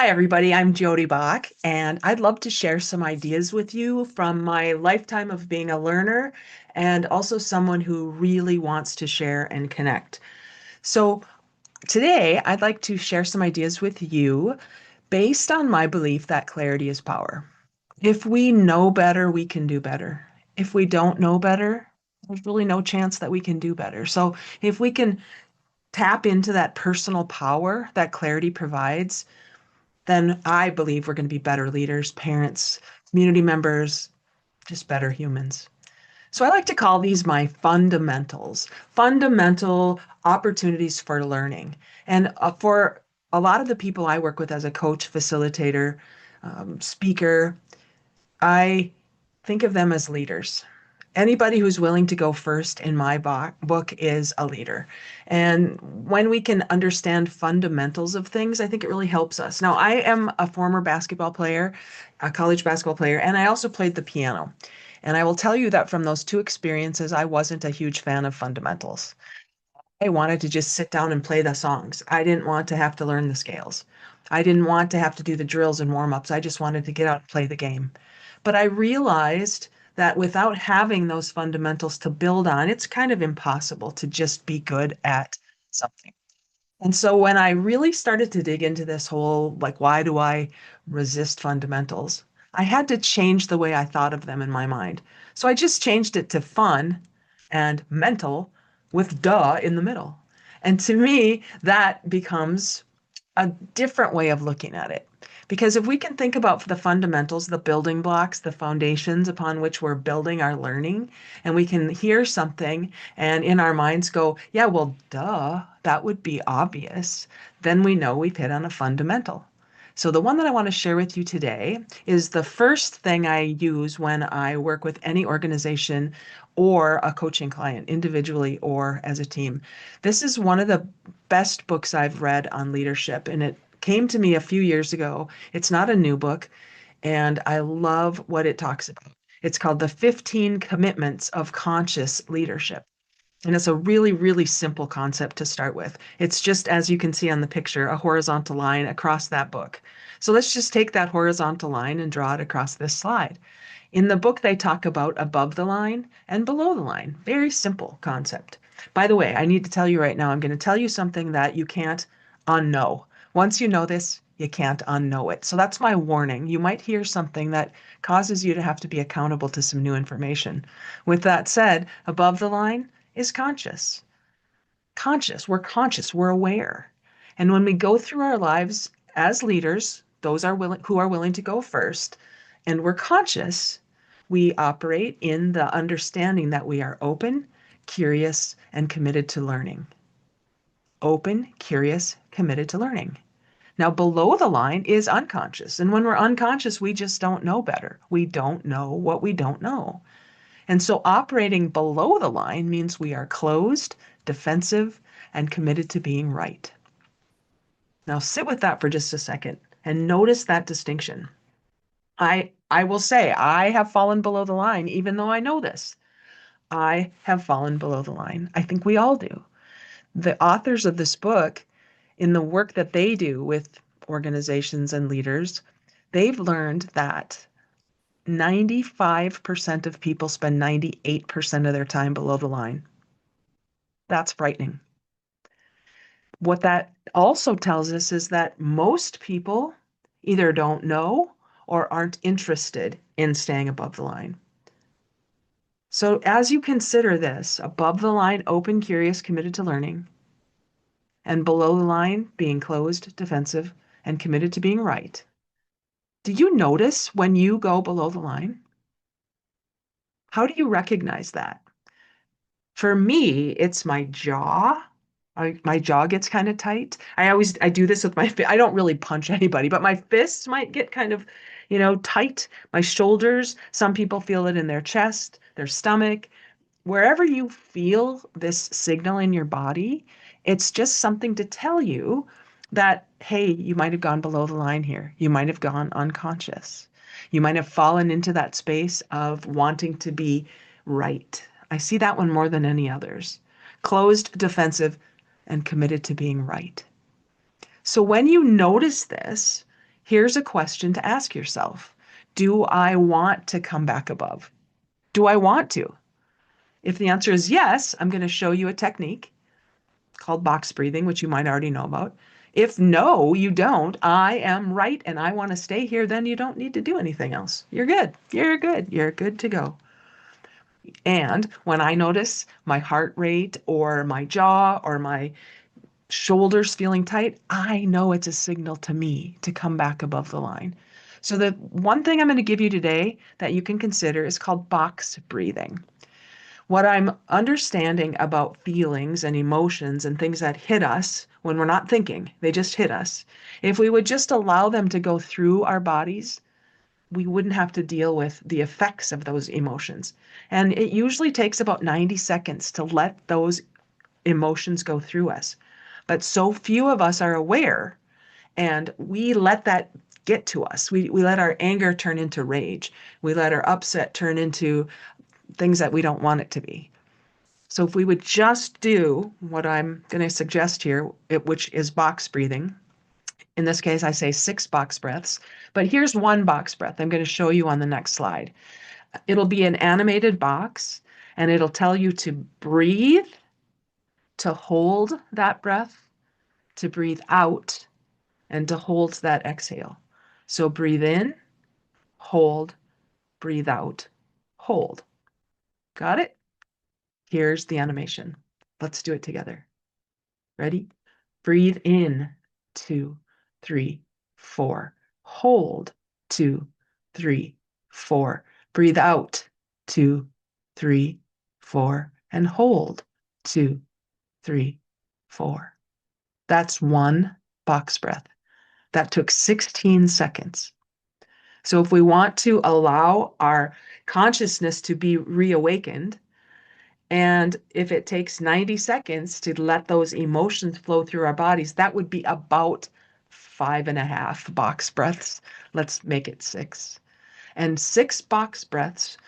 Hi, everybody. I'm Jody Bach, and I'd love to share some ideas with you from my lifetime of being a learner and also someone who really wants to share and connect. So, today I'd like to share some ideas with you based on my belief that clarity is power. If we know better, we can do better. If we don't know better, there's really no chance that we can do better. So, if we can tap into that personal power that clarity provides, then I believe we're going to be better leaders, parents, community members, just better humans. So I like to call these my fundamentals, fundamental opportunities for learning. And for a lot of the people I work with as a coach, facilitator, speaker, I think of them as leaders. Anybody who's willing to go first in my book is a leader. And when we can understand fundamentals of things, I think it really helps us. Now, I am a former basketball player, a college basketball player, and I also played the piano. And I will tell you that from those two experiences, I wasn't a huge fan of fundamentals. I wanted to just sit down and play the songs. I didn't want to have to learn the scales. I didn't want to have to do the drills and warm ups. I just wanted to get out and play the game. But I realized that without having those fundamentals to build on, it's kind of impossible to just be good at something. And so when I really started to dig into this whole, like, why do I resist fundamentals? I had to change the way I thought of them in my mind. So I just changed it to fun and mental with duh in the middle. And to me, that becomes a different way of looking at it. Because if we can think about the fundamentals, the building blocks, the foundations upon which we're building our learning, and we can hear something and in our minds go, yeah, well, duh, that would be obvious, then we know we've hit on a fundamental. So the one that I want to share with you today is the first thing I use when I work with any organization or a coaching client, individually or as a team. This is one of the best books I've read on leadership, and it came to me a few years ago. It's not a new book, and I love what it talks about. It's called The 15 Commitments of Conscious Leadership. And it's a really, really simple concept to start with. It's just, as you can see on the picture, a horizontal line across that book. So let's just take that horizontal line and draw it across this slide. In the book, they talk about above the line and below the line. Very simple concept. By the way, I need to tell you right now, I'm going to tell you something that you can't unknow. Once you know this, you can't unknow it. So that's my warning. You might hear something that causes you to have to be accountable to some new information. With that said, above the line is conscious. Conscious, we're aware. And when we go through our lives as leaders, those are willing who are willing to go first, and we're conscious, we operate in the understanding that we are open, curious, and committed to learning. Open, curious, committed to learning. Now, below the line is unconscious. And when we're unconscious, we just don't know better. We don't know what we don't know. And so operating below the line means we are closed, defensive, and committed to being right. Now sit with that for just a second and notice that distinction. I will say I have fallen below the line, even though I know this. I have fallen below the line. I think we all do. The authors of this book, in the work that they do with organizations and leaders, they've learned that 95% of people spend 98% of their time below the line. That's frightening. What that also tells us is that most people either don't know or aren't interested in staying above the line. So as you consider this, above the line, open, curious, committed to learning, and below the line, being closed, defensive, and committed to being right, do you notice when you go below the line? How do you recognize that? For me, it's my jaw. My jaw gets kind of tight. I do this with I don't really punch anybody, but my fists might get kind of, tight. My shoulders, some people feel it in their chest, their stomach. Wherever you feel this signal in your body, it's just something to tell you that, hey, you might have gone below the line here. You might have gone unconscious. You might have fallen into that space of wanting to be right. I see that one more than any others. Closed, defensive, and committed to being right. So when you notice this, Here's a question to ask yourself. Do I want to come back above? Do I want to? If the answer is yes, I'm going to show you a technique called box breathing, which you might already know about. If no, you don't, I am right and I want to stay here, then you don't need to do anything else. You're good. You're good. You're good to go. And when I notice my heart rate or my jaw or my shoulders feeling tight, I know it's a signal to me to come back above the line. So the one thing I'm going to give you today that you can consider is called box breathing. What I'm understanding about feelings and emotions and things that hit us when we're not thinking, they just hit us. If we would just allow them to go through our bodies, we wouldn't have to deal with the effects of those emotions. And it usually takes about 90 seconds to let those emotions go through us. But so few of us are aware, and we let that get to us. We let our anger turn into rage. We let our upset turn into things that we don't want it to be. So if we would just do what I'm going to suggest here, which is box breathing. In this case, I say 6 box breaths, but here's 1 box breath. I'm going to show you on the next slide. It'll be an animated box, and it'll tell you to breathe, to hold that breath, to breathe out, and to hold that exhale. So breathe in, hold, breathe out, hold. Got it? Here's the animation. Let's do it together. Ready? Breathe in, 2, 3, 4. Hold, 2, 3, 4. Breathe out, 2, 3, 4. And hold, 2, 3, 4. That's 1 box breath. That took 16 seconds. So if we want to allow our consciousness to be reawakened, and if it takes 90 seconds to let those emotions flow through our bodies, that would be about 5.5 box breaths. Let's make it 6. And 6 box breaths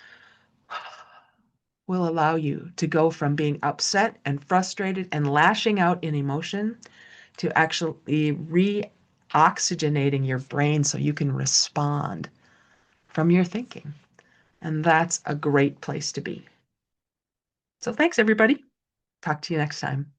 will allow you to go from being upset and frustrated and lashing out in emotion to actually re-oxygenating your brain so you can respond from your thinking. And that's a great place to be. So thanks, everybody. Talk to you next time.